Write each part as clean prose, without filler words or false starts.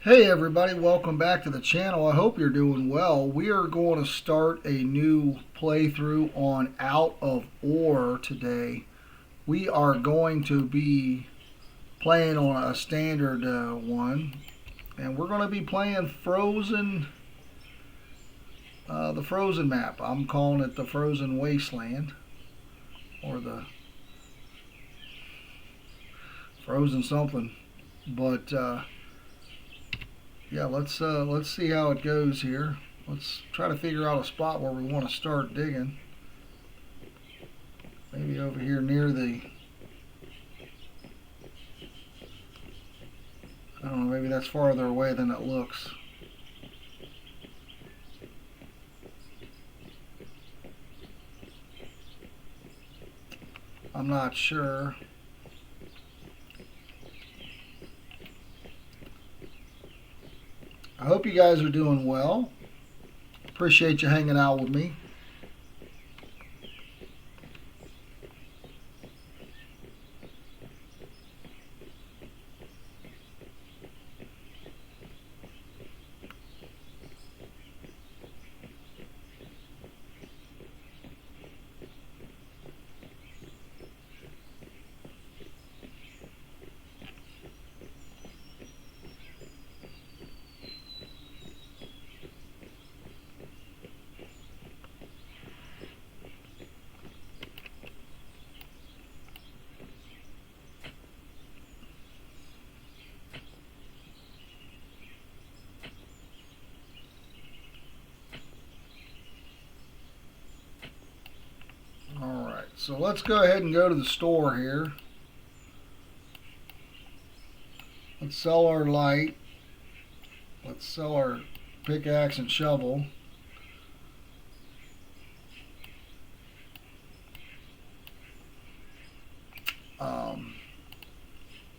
Hey everybody, welcome back to the channel. I hope you're doing well. We are going to start a new playthrough on Out of Ore today. We are going to be playing on a standard one, and we're going to be playing Frozen, the Frozen map. I'm calling it the Frozen Wasteland, or the Frozen something. But yeah, let's see how it goes here. Let's try to figure out a spot where we want to start digging. Maybe over here near the, I don't know, maybe that's farther away than it looks. I'm not sure. I hope you guys are doing well. Appreciate you hanging out with me. Alright, so let's go ahead and go to the store here. Let's sell our light. Let's sell our pickaxe and shovel.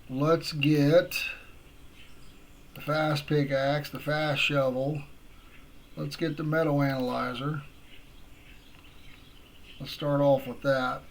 Let's get the fast pickaxe, the fast shovel. Let's get the metal analyzer. Let's start off with that.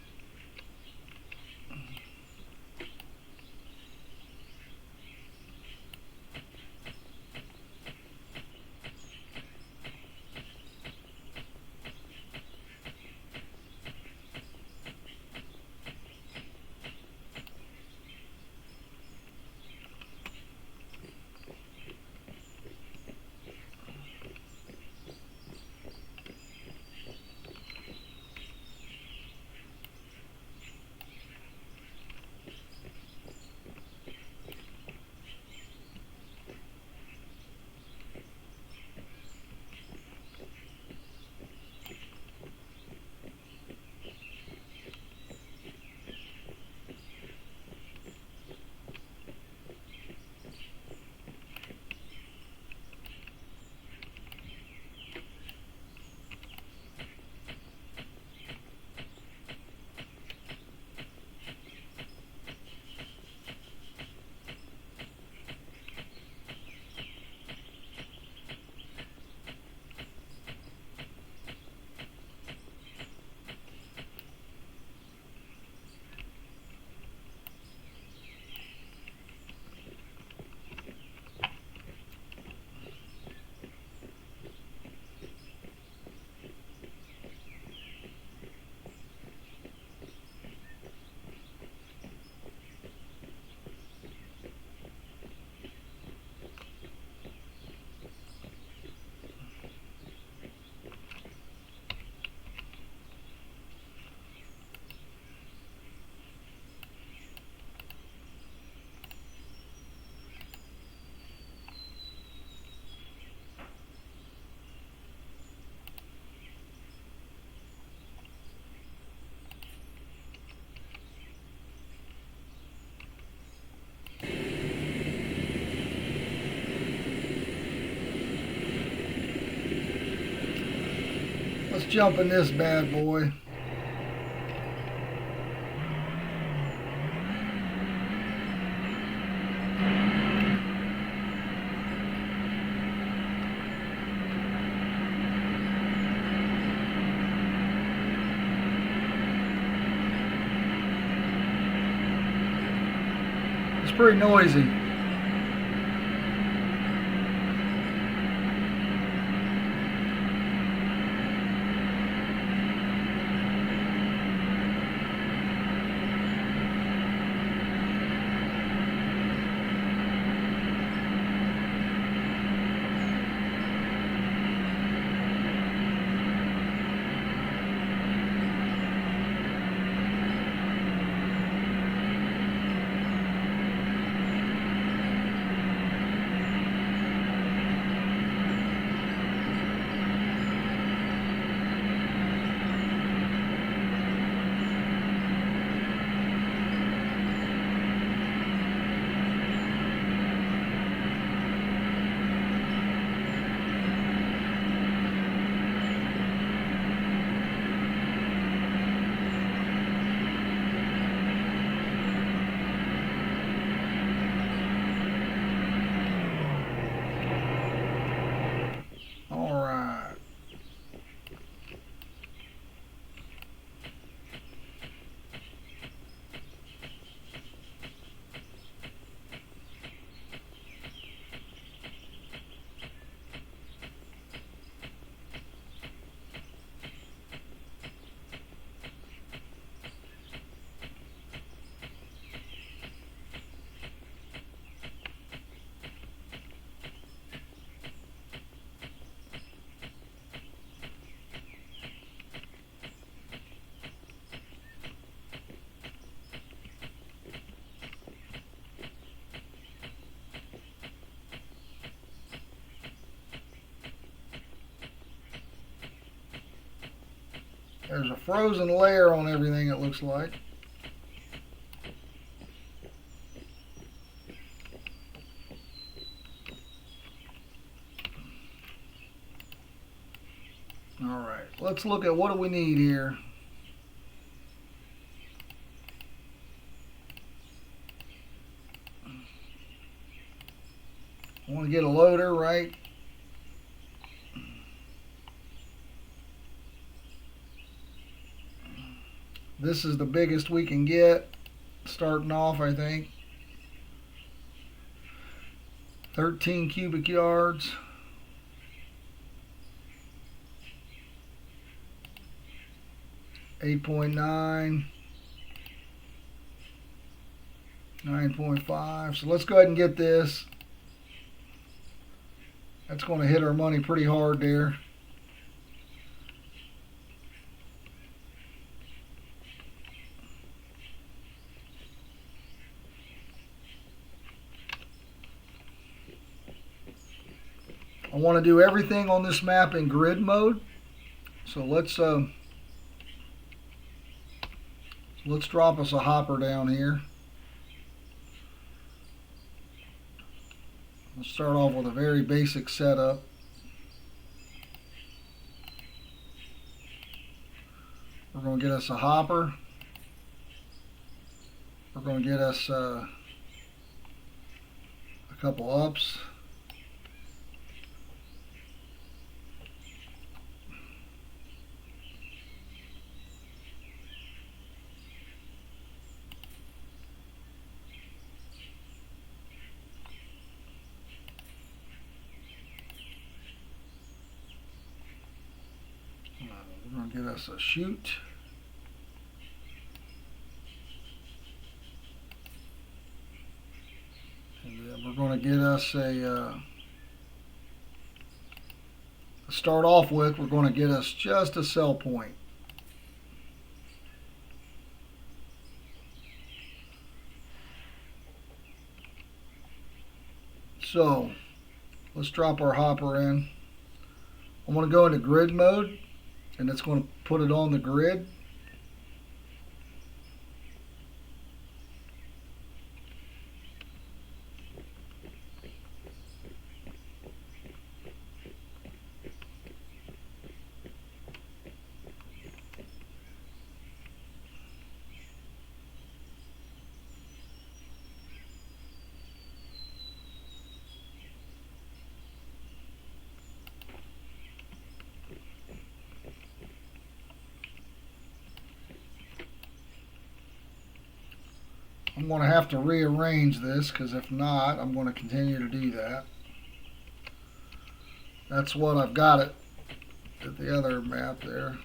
Let's jump in this bad boy. It's pretty noisy. There's a frozen layer on everything, it looks like. Alright, let's look at what do we need here. I want to get a loader, right? This is the biggest we can get, starting off, I think. 13 cubic yards. .9, 9.5. So let's go ahead and get this. That's going to hit our money pretty hard there. I want to do everything on this map in grid mode. So let's drop us a hopper down here. Let's start off with a very basic setup. We're going to get us a hopper. We're going to get us a couple ups. We're going to get us a chute. And then we're going to get us to start off with, we're going to get us just a cell point. So let's drop our hopper in. I'm going to go into grid mode, and it's going to put it on the grid. I'm going to have to rearrange this, because if not, I'm going to continue to do that. That's what I've got it at the other map there.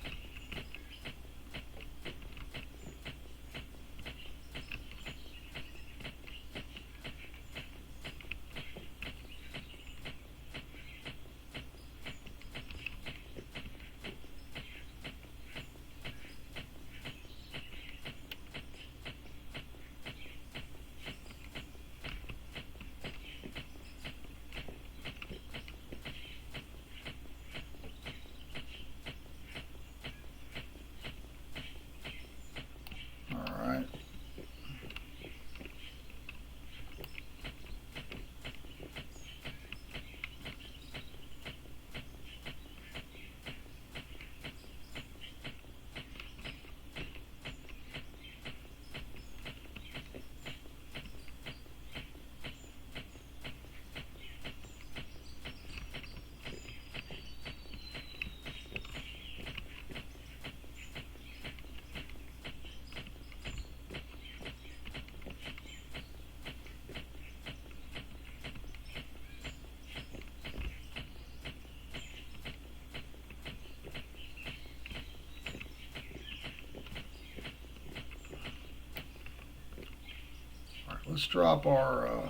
Let's drop our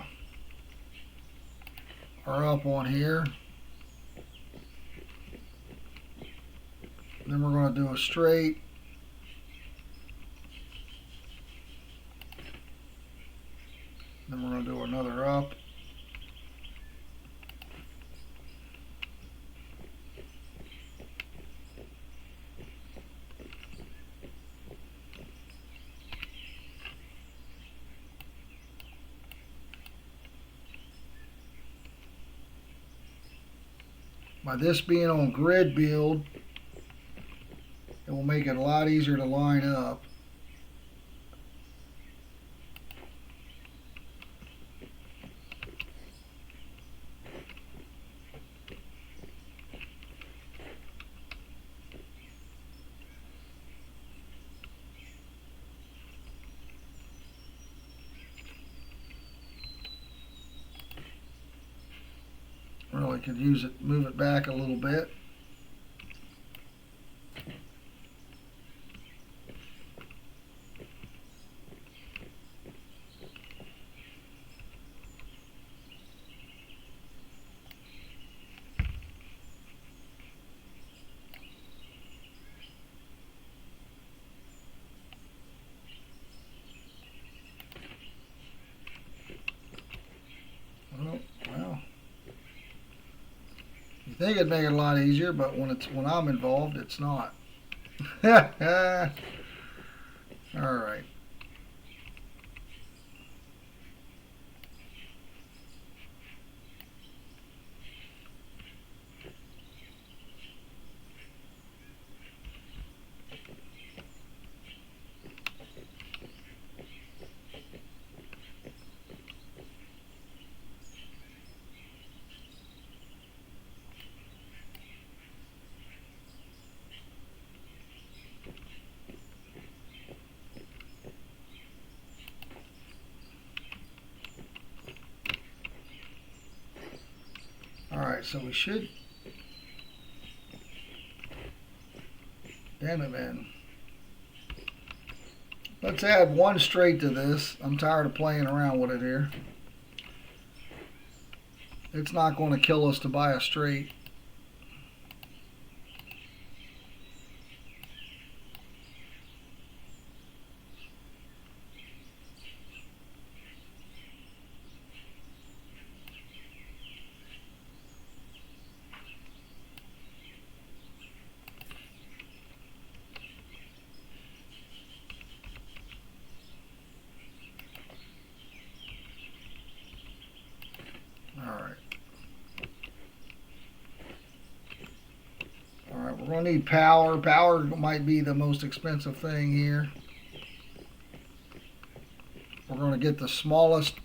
up on here. Then we're going to do a straight. Then we're going to do another up. By this being on grid build, it will make it a lot easier to line up. Really could use it, move it back a little bit. Well, you think it'd make it a lot easier, but when I'm involved, it's not. All right. Alright, so we should... Damn it, man. Let's add one straight to this. I'm tired of playing around with it here. It's not going to kill us to buy a straight. We're going to need power. Power might be the most expensive thing here. We're going to get the smallest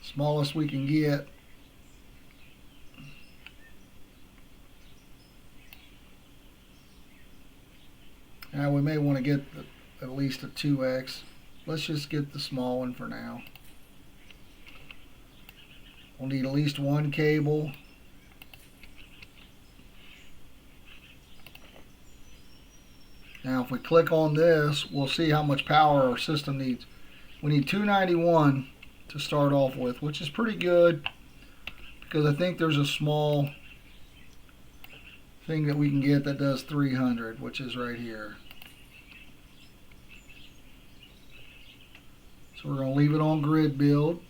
smallest we can get. Now we may want to get at least a 2x. Let's just get the small one for now. We'll need at least one cable. Now if we click on this, we'll see how much power our system needs. We need 291 to start off with, which is pretty good because I think there's a small thing that we can get that does 300, which is right here. So we're going to leave it on grid build.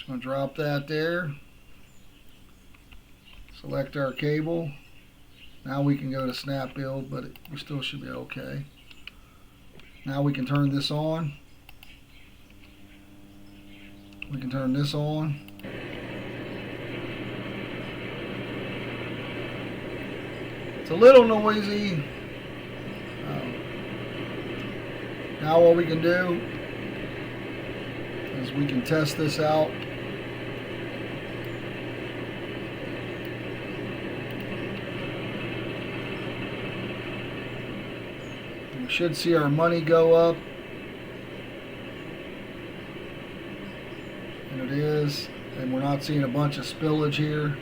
Going to drop that there. Select our cable. Now we can go to snap build, but we still should be okay. Now we can turn this on. We can turn this on. It's a little noisy. Now what we can do is we can test this out. We should see our money go up. And it is. And we're not seeing a bunch of spillage here.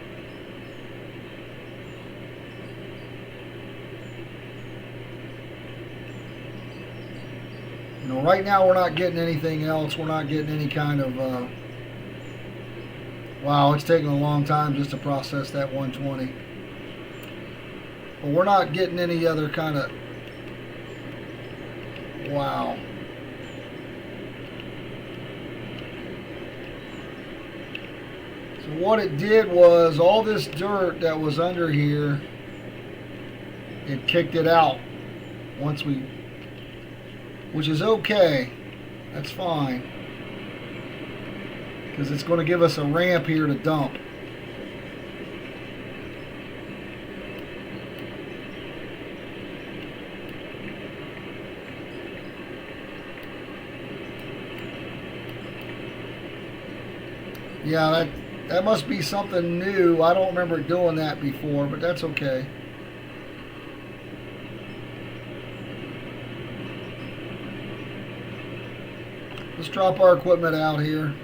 You know, right now we're not getting anything else. We're not getting any kind of... wow, it's taking a long time just to process that 120. But we're not getting any other kind of... Wow. So what it did was all this dirt that was under here, it kicked it out once we, which is okay. That's fine. because it's going to give us a ramp here to dump. Yeah, that must be something new. I don't remember doing that before, but that's okay. Let's drop our equipment out here.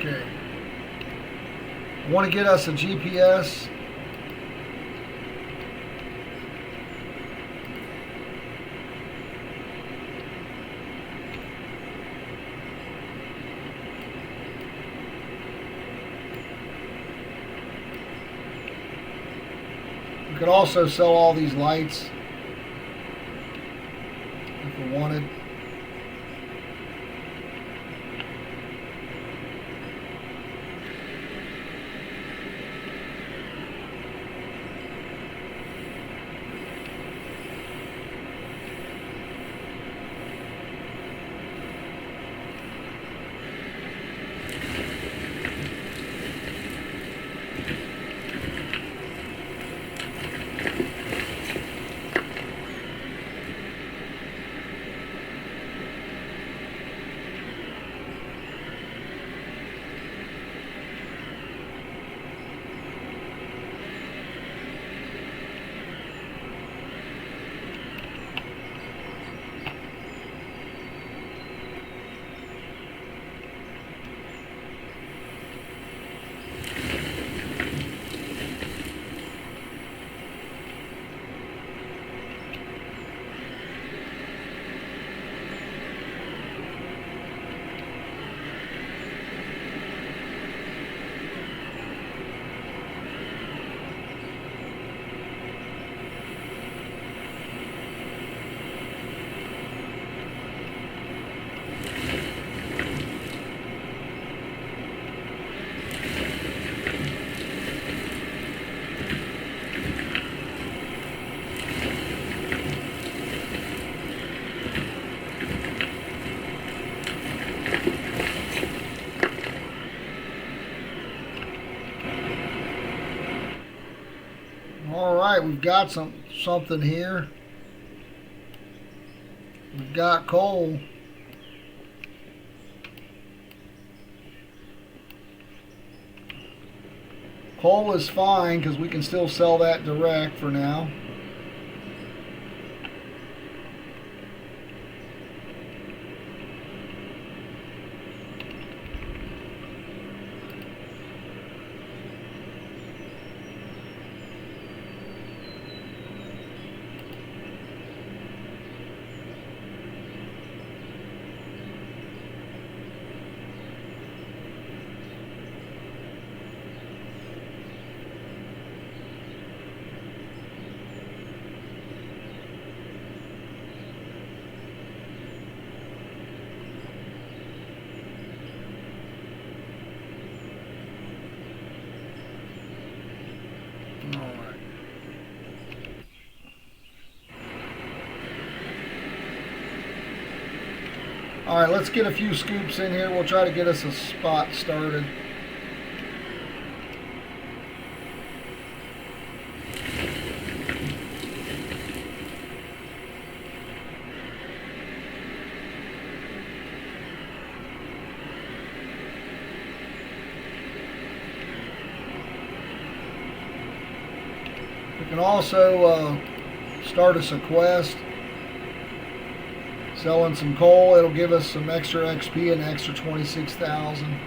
Okay. I want to get us a GPS. We could also sell all these lights if we wanted. All right, we've got something here. We've got coal. Coal is fine because we can still sell that direct for now. All right, let's get a few scoops in here. We'll try to get us a spot started. We can also start us a quest. Selling some coal, it'll give us some extra XP and extra 26,000.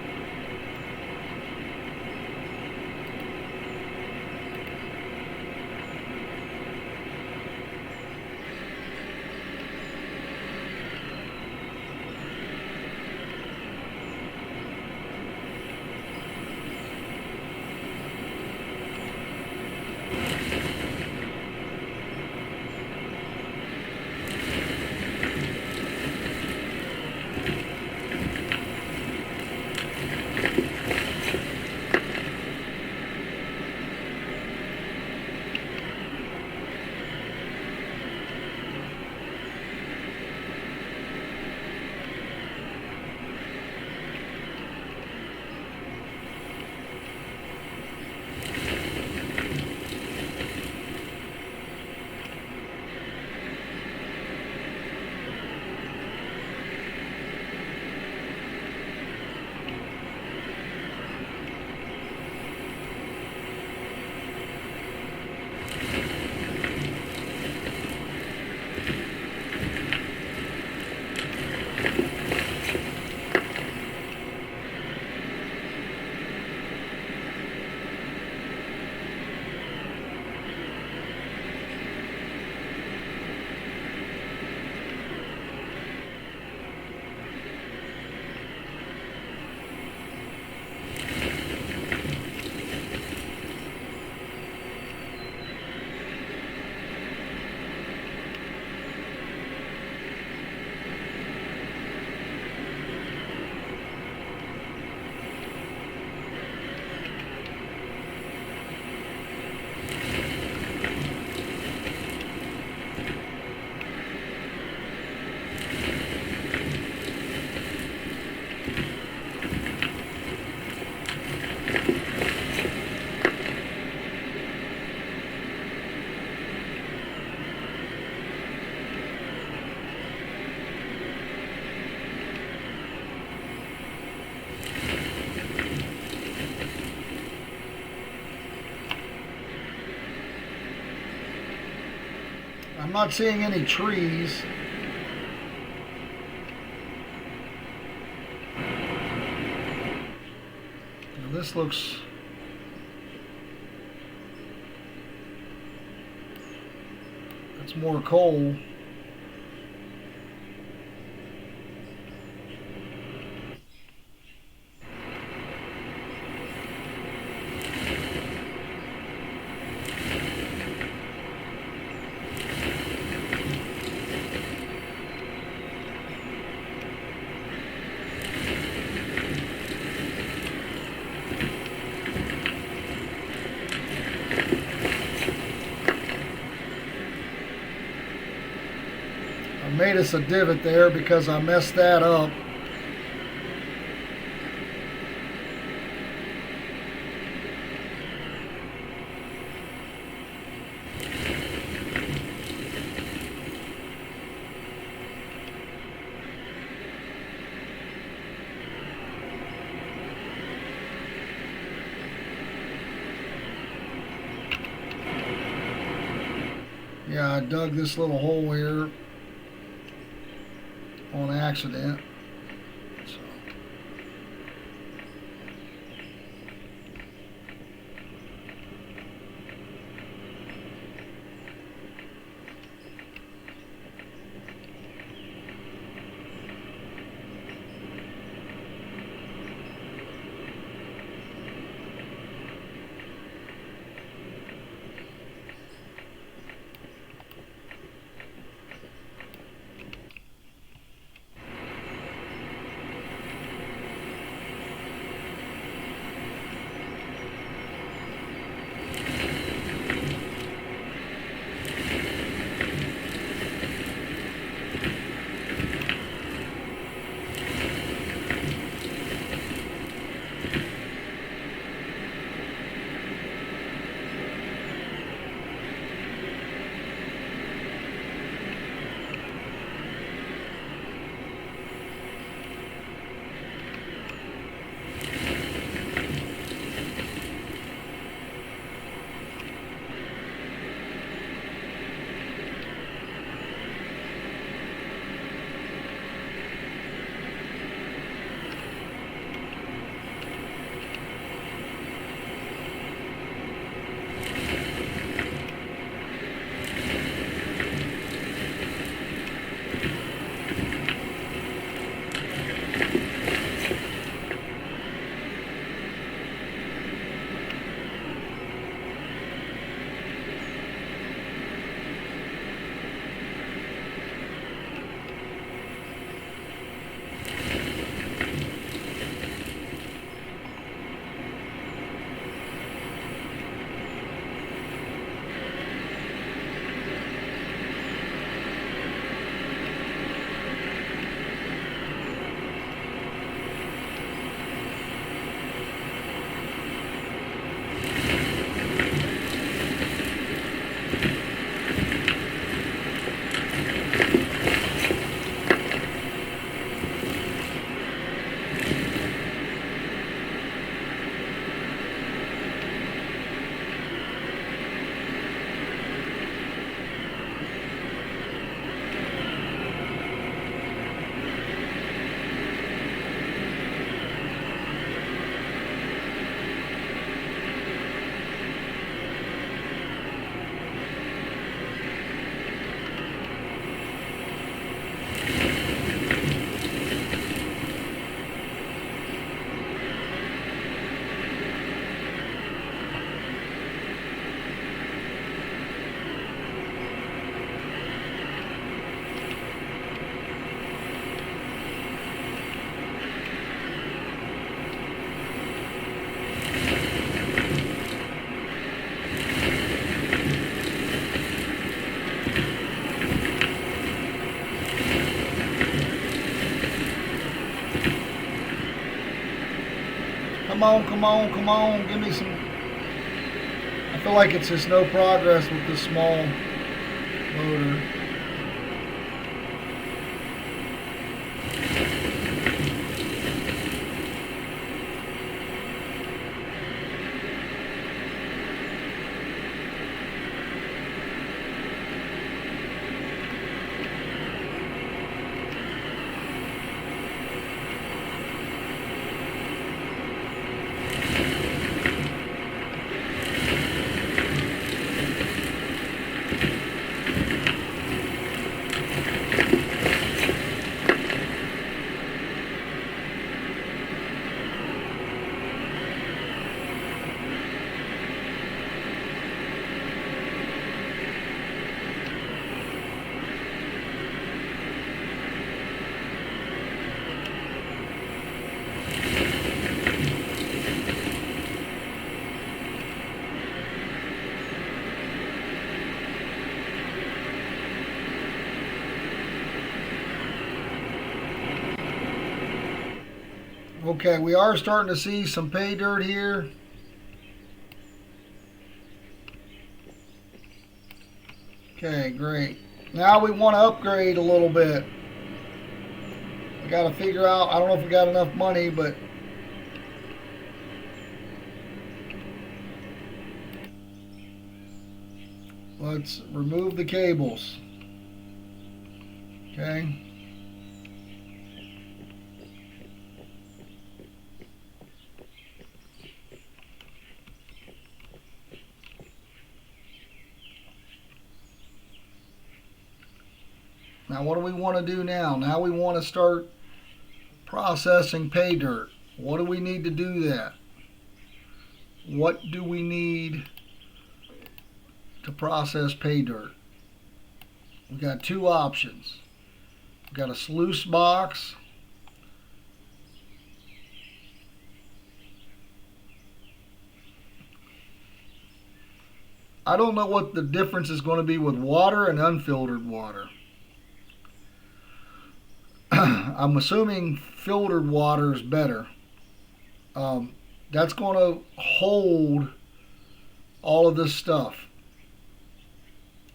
I'm not seeing any trees. Now this looks... It's more coal. I made us a divot there because I messed that up. Yeah, I dug this little hole here on accident. So. Come on, come on, come on. Give me some. I feel like it's just no progress with this small motor. Okay, we are starting to see some pay dirt here. Okay, great. Now we want to upgrade a little bit. We got to figure out, I don't know if we got enough money, but let's remove the cables. Okay. Now what do we want to do now? Now we want to start processing pay dirt. What do we need to do that? What do we need to process pay dirt? We got two options. We got a sluice box. I don't know what the difference is going to be with water and unfiltered water. I'm assuming filtered water is better. That's going to hold all of this stuff.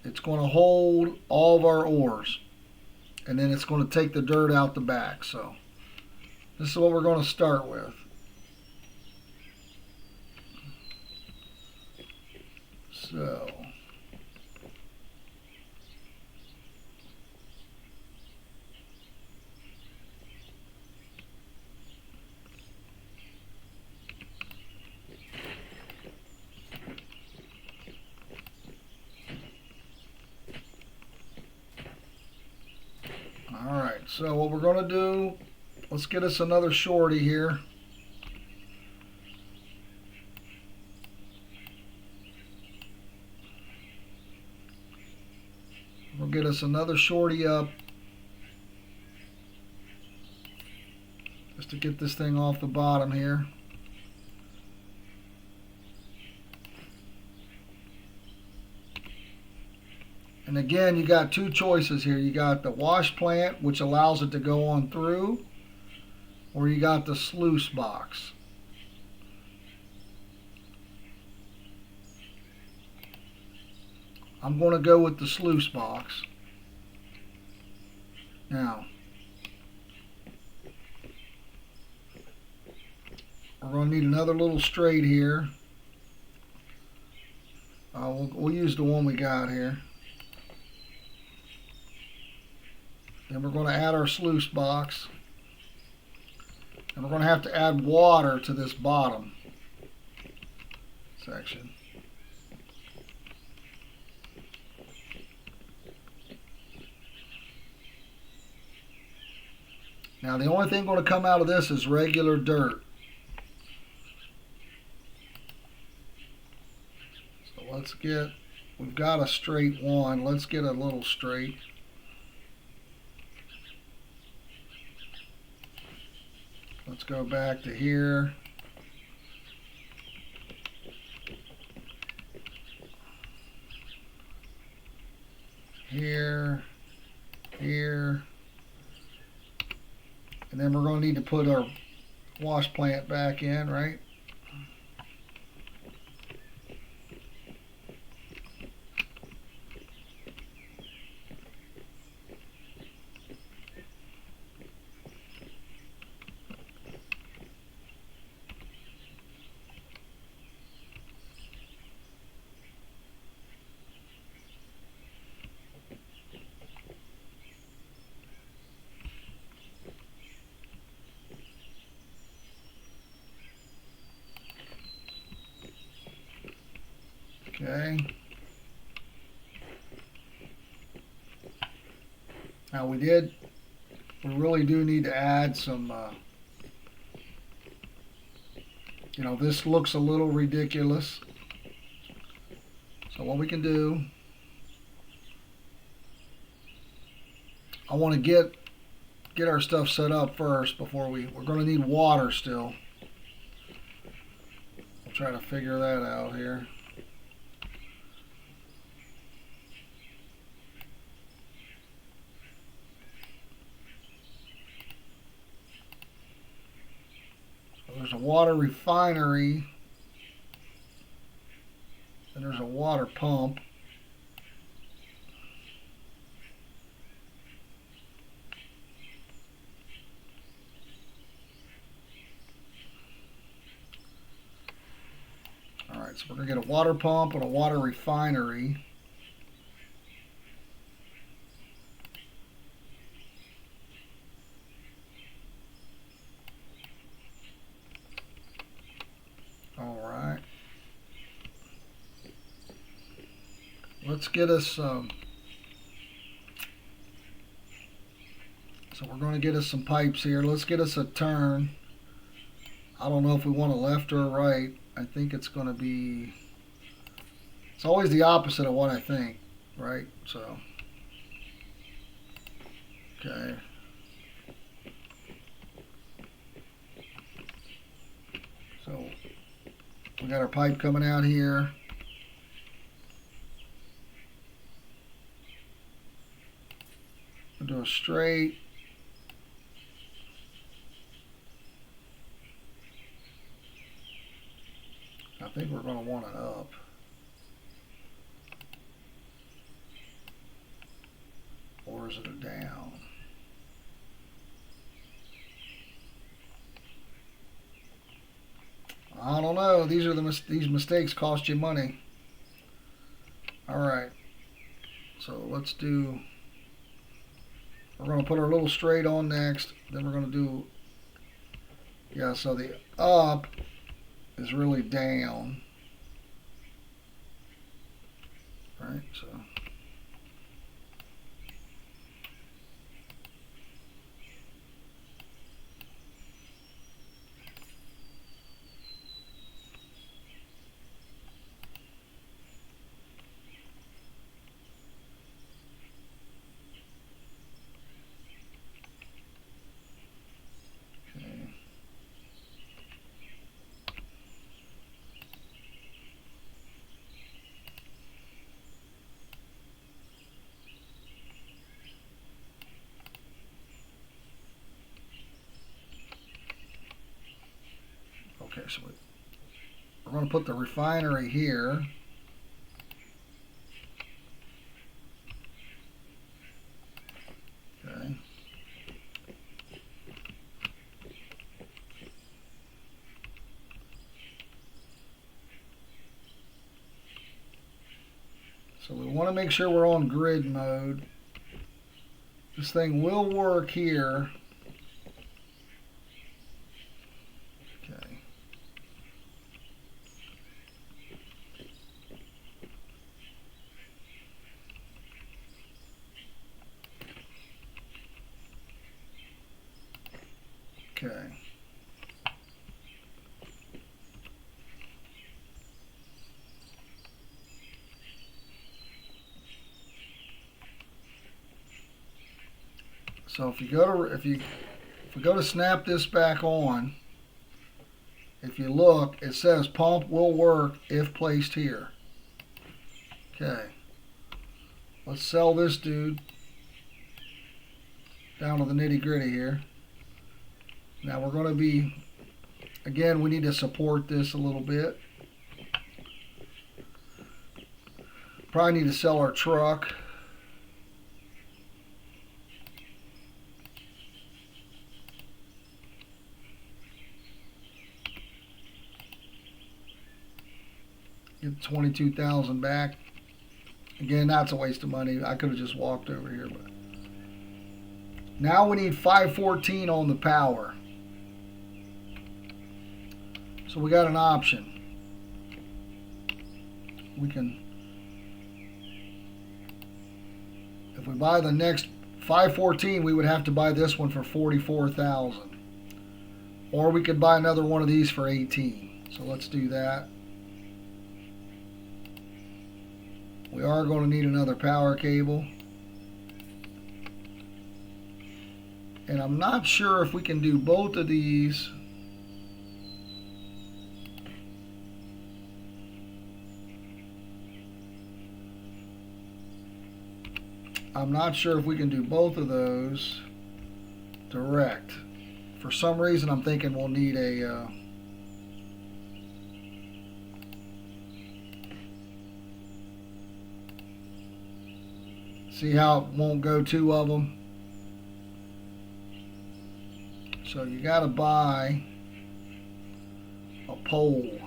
It's going to hold all of our ores. And then it's going to take the dirt out the back. So this is what we're going to start with. So alright, so what we're going to do, let's get us another shorty here. We'll get us another shorty up just to get this thing off the bottom here. And again, you got two choices here. You got the wash plant, which allows it to go on through, or you got the sluice box. I'm going to go with the sluice box. Now, we're going to need another little straight here. We'll use the one we got here. Then we're going to add our sluice box. And we're going to have to add water to this bottom section. Now the only thing going to come out of this is regular dirt. So let's get, we've got a straight one. Let's get a little straight. Let's go back to here. Here, here. And then we're going to need to put our wash plant back in, right? Okay. Now we really do need to add some, this looks a little ridiculous. So what we can do, I want to get our stuff set up first before we're going to need water still. We'll try to figure that out here. there's a water refinery, and there's a water pump. Alright, so we're going to get a water pump and a water refinery. Alright. Let's get us so we're going to get us some pipes here. Let's get us a turn. I don't know if we want a left or a right. I think it's going to be, it's always the opposite of what I think, right? So, okay. So, we got our pipe coming out here. We'll do a straight. I think we're going to want it up. Or is it a down? I don't know. These are these mistakes cost you money. All right. So let's do. We're going to put our little straight on next. Then we're going to do. Yeah. So the up is really down, right? So okay, so we're going to put the refinery here. Okay. So we want to make sure we're on grid mode. This thing will work here. Okay. Okay. So if we go to snap this back on, if you look, it says pump will work if placed here. Okay. Let's sell this dude down to the nitty-gritty here. Now we're going to be, again, we need to support this a little bit. Probably need to sell our truck. Get 22,000 back. Again, that's a waste of money. I could have just walked over here, but now we need 514 on the power. So we got an option. We can, if we buy the next 514, we would have to buy this one for 44,000. Or we could buy another one of these for 18. So let's do that. We are going to need another power cable. And I'm not sure if we can do both of these. I'm not sure if we can do both of those direct. For some reason, I'm thinking we'll need a See how it won't go 2 of them? So you got to buy a pole.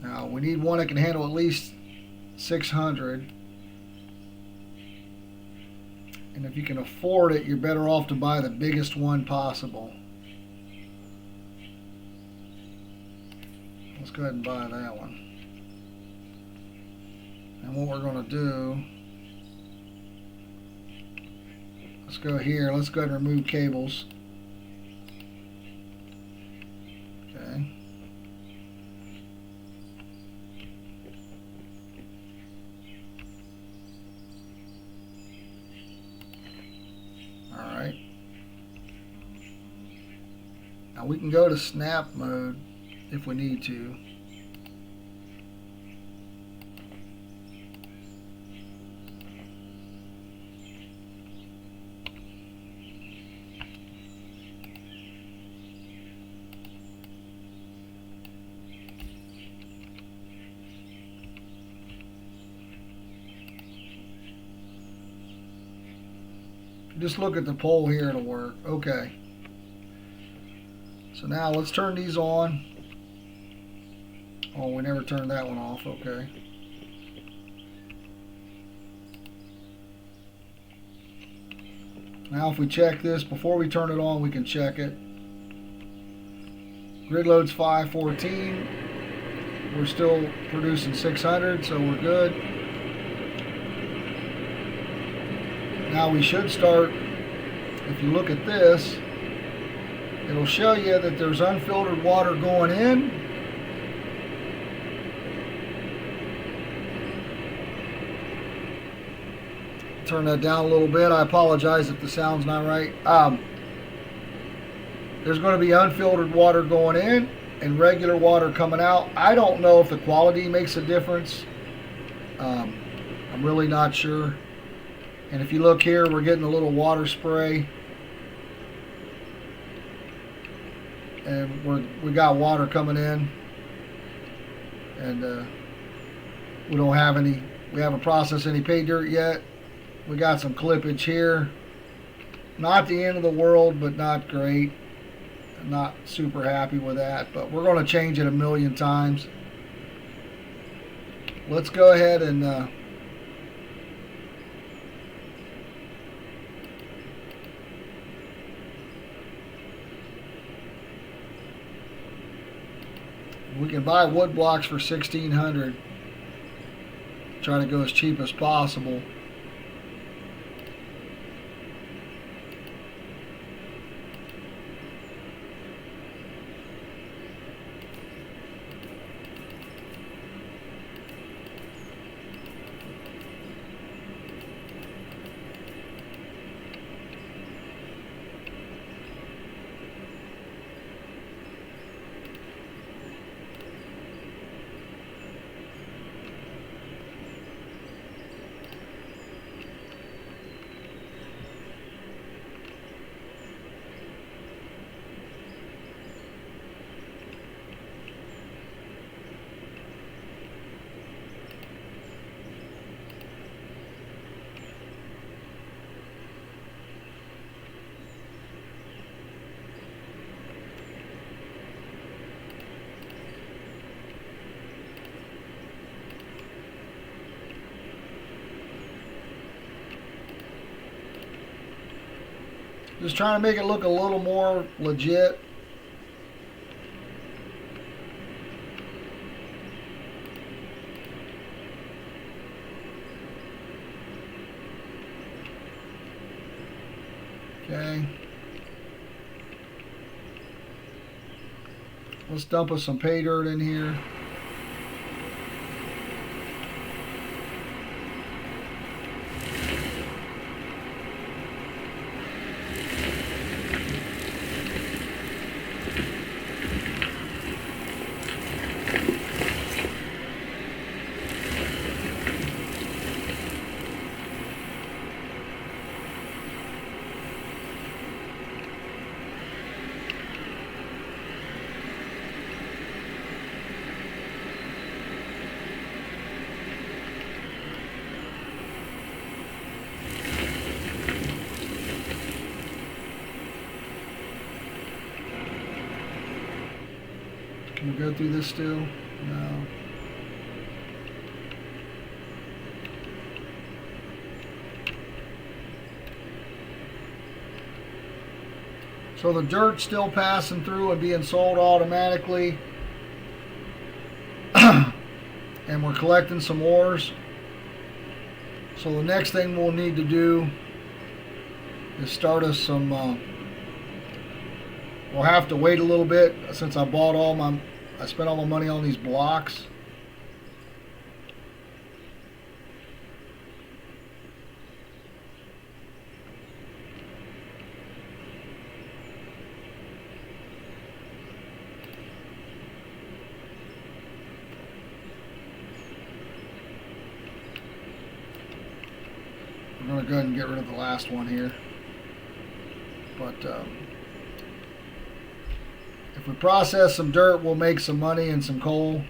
Now we need one that can handle at least 600. And if you can afford it, you're better off to buy the biggest one possible. Let's go ahead and buy that one. And what we're going to do, let's go here. Let's go ahead and remove cables. Okay. Alright. Now we can go to snap mode if we need to. Just look at the pole here, it'll work. Okay. So now let's turn these on. Oh, we never turned that one off. Okay. Now if we check this, before we turn it on, we can check it. Grid load's 514. We're still producing 600, so we're good. Now we should start, if you look at this, it'll show you that there's unfiltered water going in. Turn that down a little bit. I apologize if the sound's not right. There's going to be unfiltered water going in and regular water coming out. I don't know if the quality makes a difference. I'm really not sure. And if you look here, we're getting a little water spray. And we got water coming in. And we don't have any, we haven't processed any pay dirt yet. We got some clippage here. Not the end of the world, but not great. I'm not super happy with that, but we're going to change it a million times. Let's go ahead and we can buy wood blocks for 1,600. Try to go as cheap as possible. Just trying to make it look a little more legit. Okay. Let's dump us some pay dirt in here. go through this still? No. So the dirt's still passing through and being sold automatically. And we're collecting some ores. So the next thing we'll need to do is start us some, we'll have to wait a little bit since I spent all my money on these blocks. I'm going to go ahead and get rid of the last one here. But if we process some dirt, we'll make some money and some coal.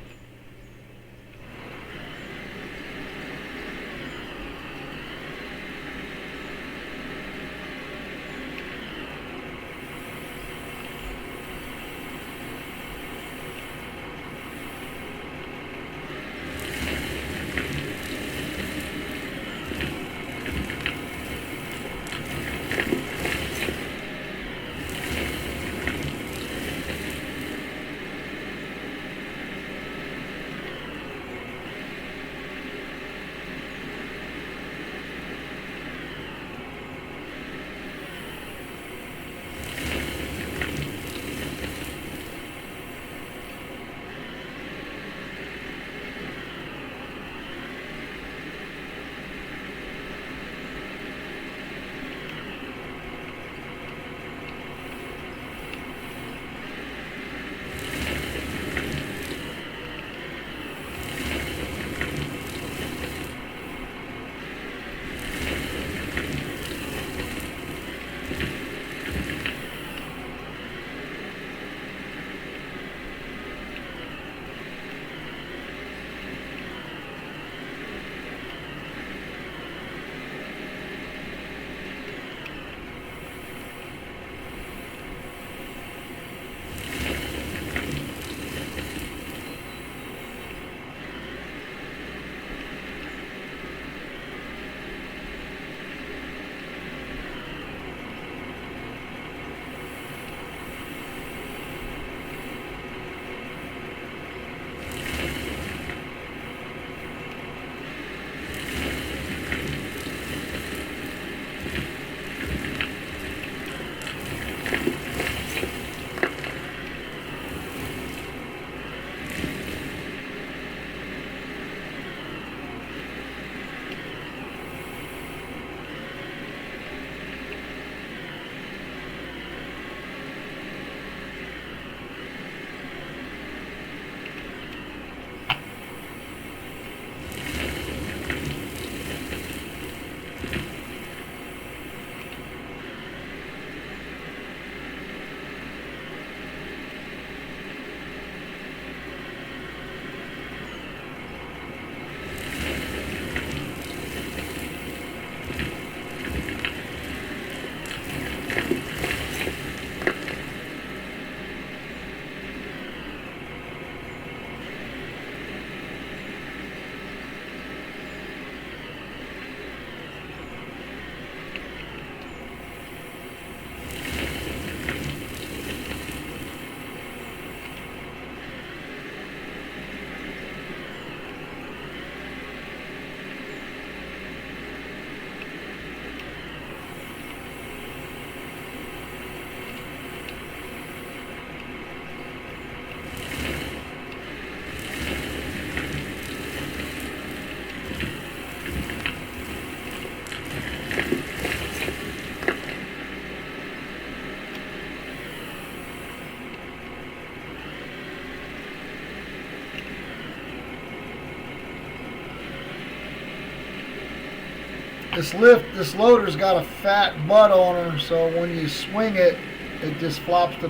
This loader's got a fat butt on her, so when you swing it, it just flops the.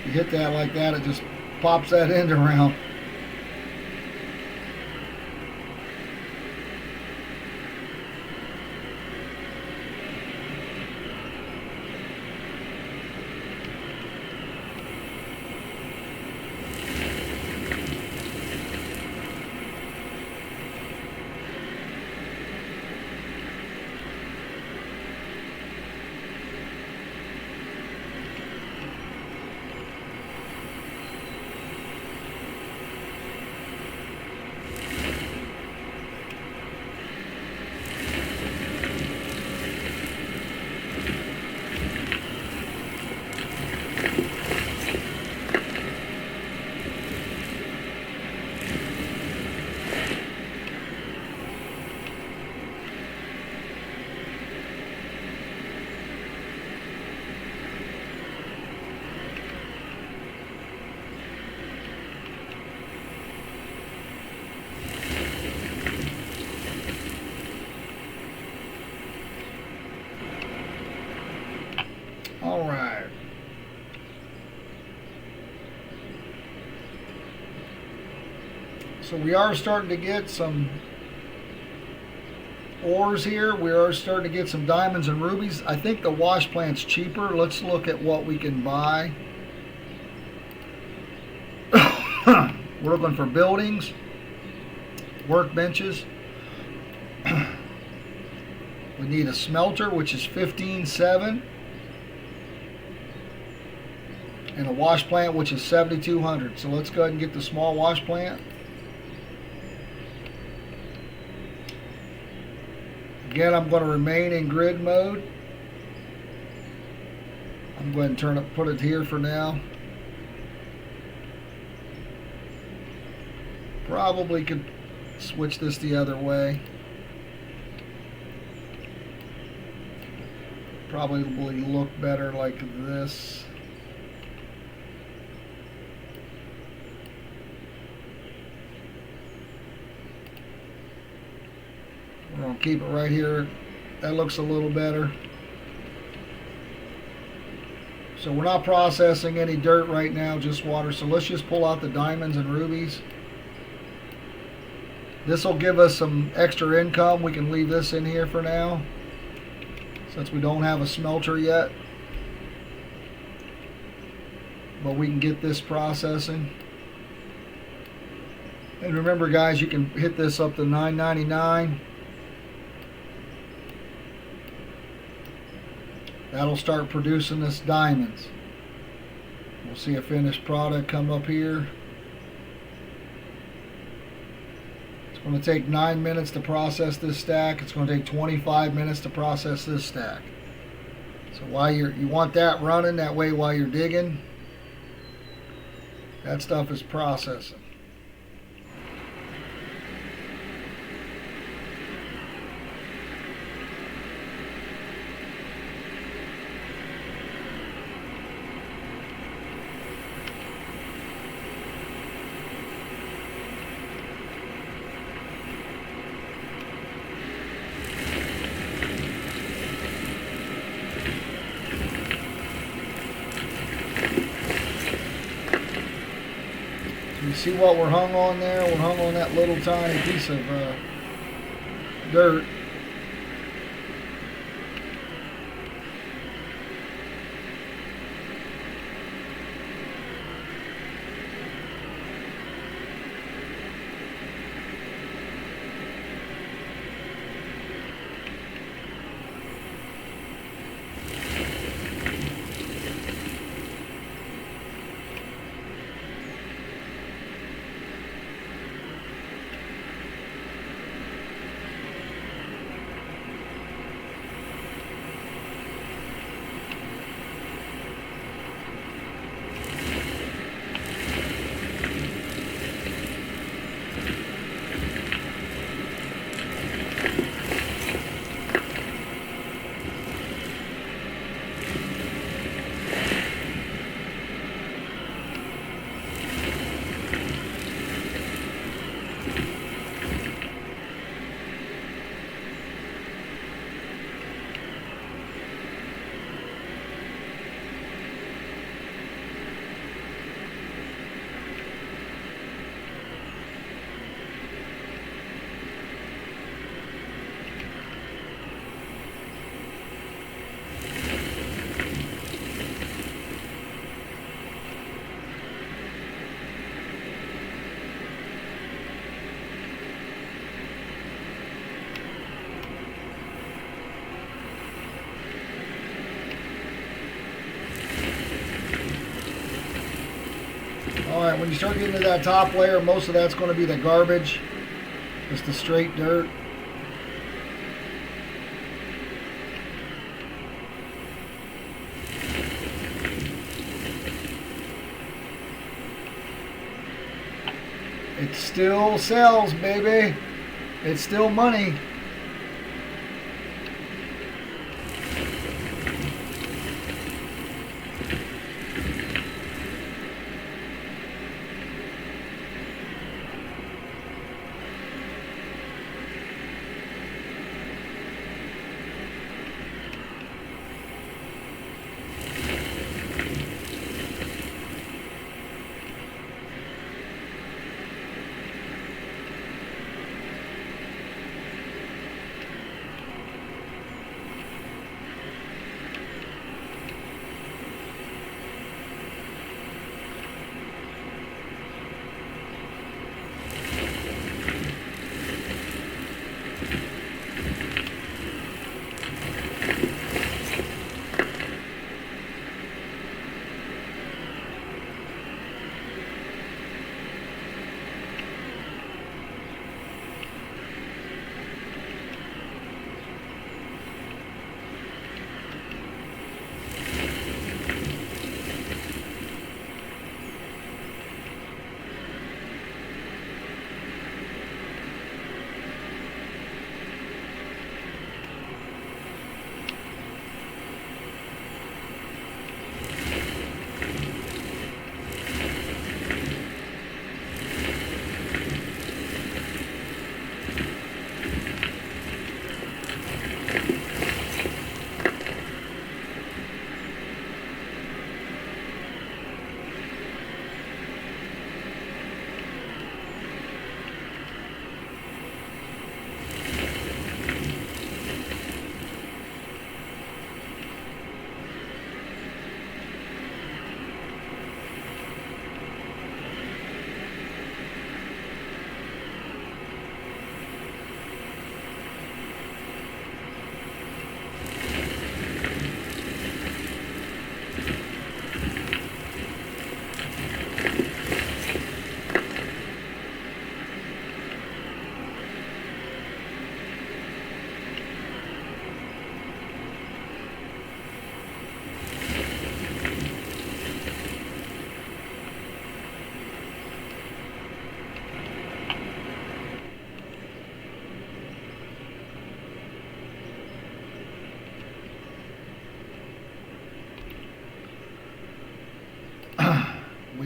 You hit that like that, it just pops that end around. So we are starting to get some ores here. We are starting to get some diamonds and rubies. I think the wash plant's cheaper. Let's look at what we can buy. We're looking for buildings, workbenches. We need a smelter, which is 15,700, and a wash plant, which is 7,200. So let's go ahead and get the small wash plant. Again, I'm going to remain in grid mode. I'm going to put it here for now. Probably could switch this the other way. Probably look better like this. We're going to keep it right here. That looks a little better. So we're not processing any dirt right now, just water. So let's just pull out the diamonds and rubies. This will give us some extra income. We can leave this in here for now, since we don't have a smelter yet. But we can get this processing. And remember, guys, you can hit this up to $9.99. That'll start producing us diamonds. We'll see a finished product come up here. It's going to take 9 minutes to process this stack. It's going to take 25 minutes to process this stack. So while you want that running, that way while you're digging, that stuff is processing. You see what we're hung on there? We're hung on that little tiny piece of dirt. Alright, when you start getting to that top layer, most of that's going to be the garbage. Just the straight dirt. It still sells, baby. It's still money.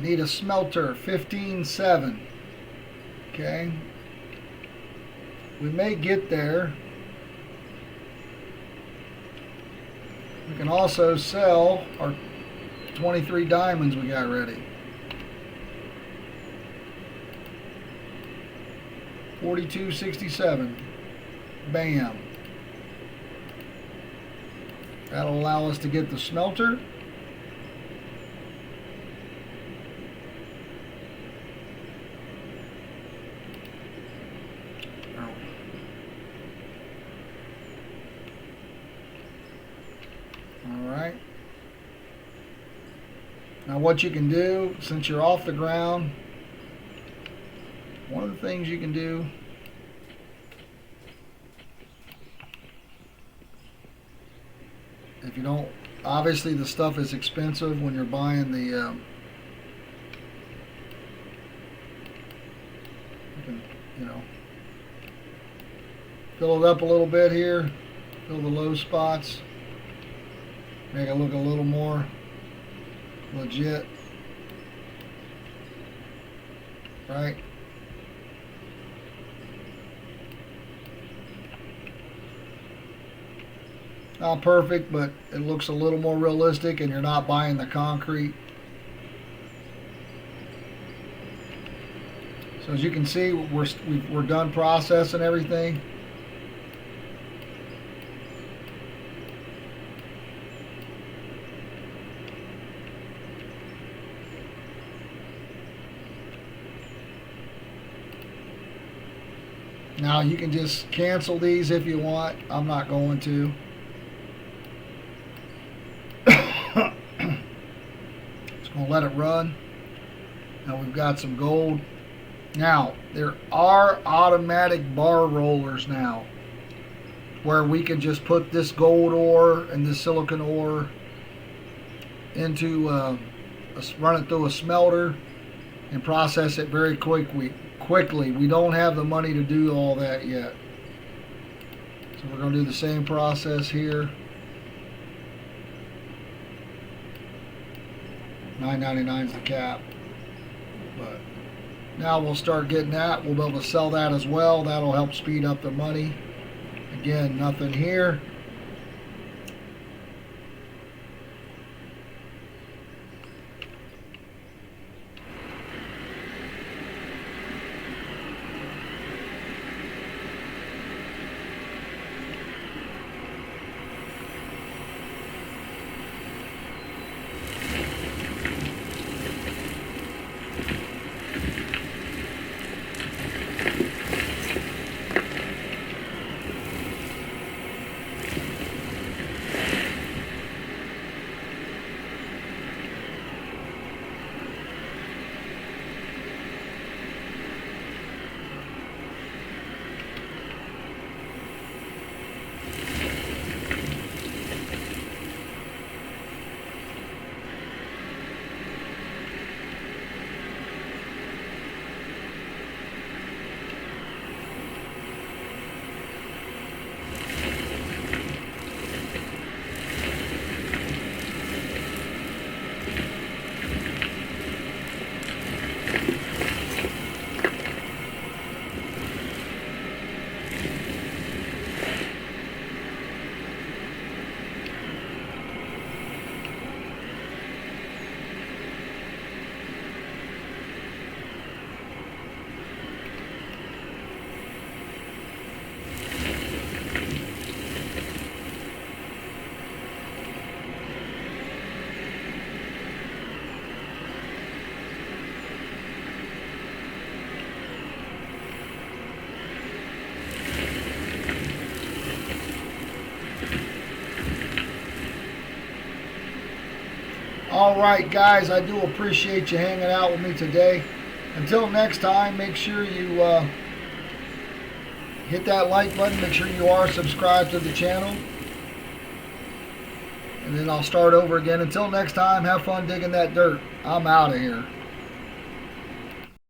need a smelter, 15.7. Okay. We may get there. We can also sell our 23 diamonds we got ready. 42.67. Bam. That'll allow us to get the smelter. Alright. Now what you can do, since you're off the ground, one of the things you can do if you don't, obviously the stuff is expensive when you're buying the you can, fill it up a little bit here, fill the low spots, make it look a little more legit, right? Not perfect, but it looks a little more realistic, and you're not buying the concrete. So as you can see, we're done processing everything. Now you can just cancel these if you want. I'm not going to. We'll let it run. Now we've got some gold. Now there are automatic bar rollers now where we can just put this gold ore and this silicon ore into run it through a smelter and process it very quickly. We don't have the money to do all that yet, so we're going to do the same process here. $9.99 is the cap, but now we'll start getting that. We'll be able to sell that as well. That'll help speed up the money. Again, nothing here. Alright guys, I do appreciate you hanging out with me today. Until next time, make sure you hit that like button, make sure you are subscribed to the channel. And then I'll start over again. Until next time, have fun digging that dirt. I'm out of here.